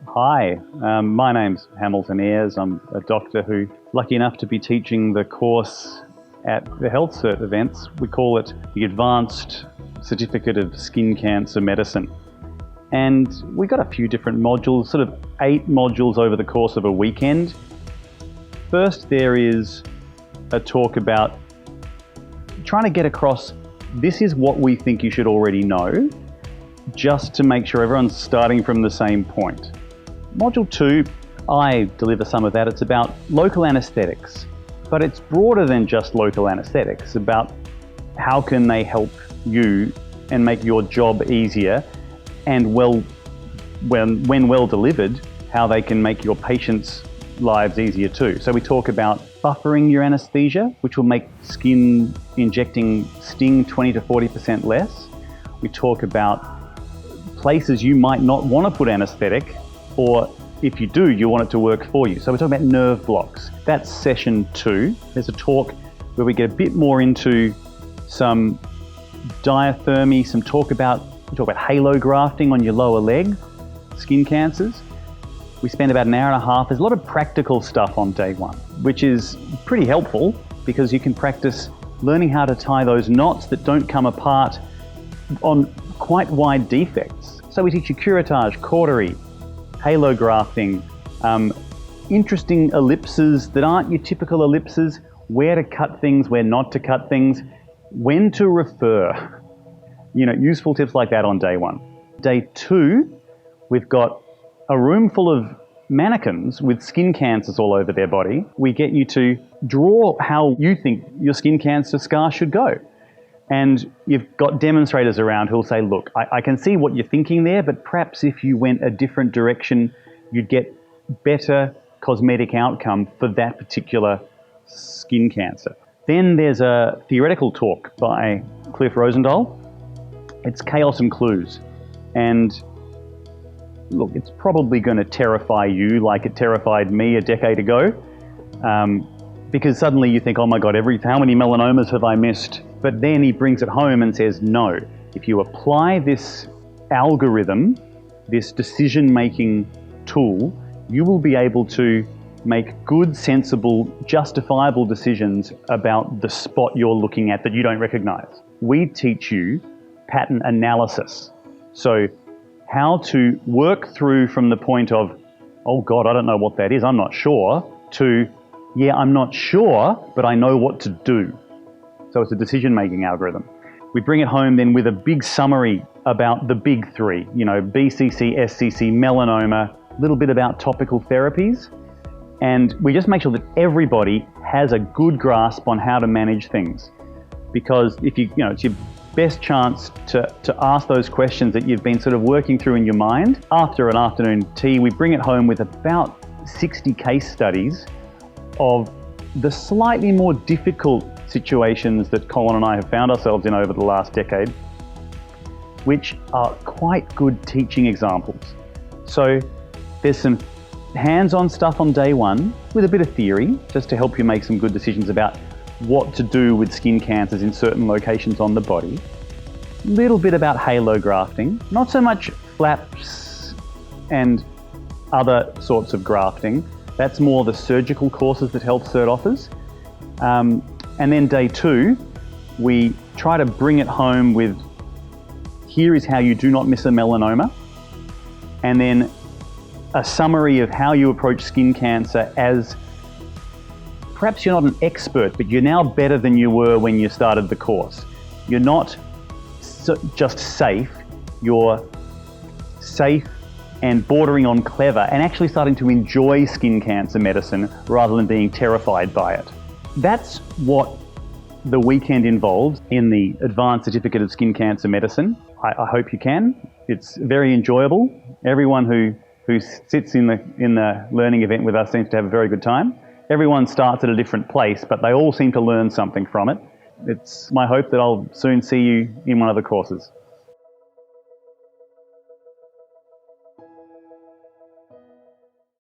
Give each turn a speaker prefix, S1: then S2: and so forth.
S1: Hi, my name's Hamilton Ayers. I'm a doctor who's lucky enough to be teaching the course at the Health Cert events. We call it the Advanced Certificate of Skin Cancer Medicine. And we got a few different modules, sort of 8 modules over the course of a weekend. First, there is a talk about trying to get across, this is what we think you should already know, just to make sure everyone's starting from the same point. Module 2, I deliver some of that. It's about local anaesthetics, but it's broader than just local anaesthetics, about how can they help you and make your job easier, and when well delivered, how they can make your patients' lives easier too. So we talk about buffering your anaesthesia, which will make skin injecting sting 20 to 40% less. We talk about places you might not want to put anaesthetic, or if you do, you want it to work for you. So we're talking about nerve blocks. That's session 2. There's a talk where we get a bit more into some diathermy, we talk about halo grafting on your lower leg, skin cancers. We spend about an hour and a half. There's a lot of practical stuff on day 1, which is pretty helpful because you can practice learning how to tie those knots that don't come apart on quite wide defects. So we teach you curettage, cautery, halo grafting, interesting ellipses that aren't your typical ellipses, where to cut things, where not to cut things, when to refer. Useful tips like that on day 1. Day 2, we've got a room full of mannequins with skin cancers all over their body. We get you to draw how you think your skin cancer scar should go. And you've got demonstrators around who'll say, look, I can see what you're thinking there, but perhaps if you went a different direction, you'd get better cosmetic outcome for that particular skin cancer. Then there's a theoretical talk by Cliff Rosendahl. It's Chaos and Clues. And look, it's probably going to terrify you like it terrified me a decade ago, because suddenly you think, oh my God, how many melanomas have I missed? But then he brings it home and says, no, if you apply this algorithm, this decision-making tool, you will be able to make good, sensible, justifiable decisions about the spot you're looking at that you don't recognize. We teach you pattern analysis. So how to work through from the point of, oh God, I don't know what that is, I'm not sure, to, yeah, I'm not sure, but I know what to do. So it's a decision-making algorithm. We bring it home then with a big summary about the big 3, BCC, SCC, melanoma, a little bit about topical therapies. And we just make sure that everybody has a good grasp on how to manage things. Because if it's your best chance to ask those questions that you've been sort of working through in your mind. After an afternoon tea, we bring it home with about 60 case studies of the slightly more difficult situations that Colin and I have found ourselves in over the last decade, which are quite good teaching examples. So there's some hands-on stuff on day 1 with a bit of theory, just to help you make some good decisions about what to do with skin cancers in certain locations on the body. A little bit about halo grafting, not so much flaps and other sorts of grafting. That's more the surgical courses that Health Cert offers. And then day 2, we try to bring it home with, here is how you do not miss a melanoma, and then a summary of how you approach skin cancer as, perhaps you're not an expert, but you're now better than you were when you started the course. You're not just safe, you're safe and bordering on clever and actually starting to enjoy skin cancer medicine rather than being terrified by it. That's what the weekend involves in the Advanced Certificate of Skin Cancer Medicine. I hope you can. It's very enjoyable. Everyone who sits in the learning event with us seems to have a very good time. Everyone starts at a different place, but they all seem to learn something from it. It's my hope that I'll soon see you in one of the courses.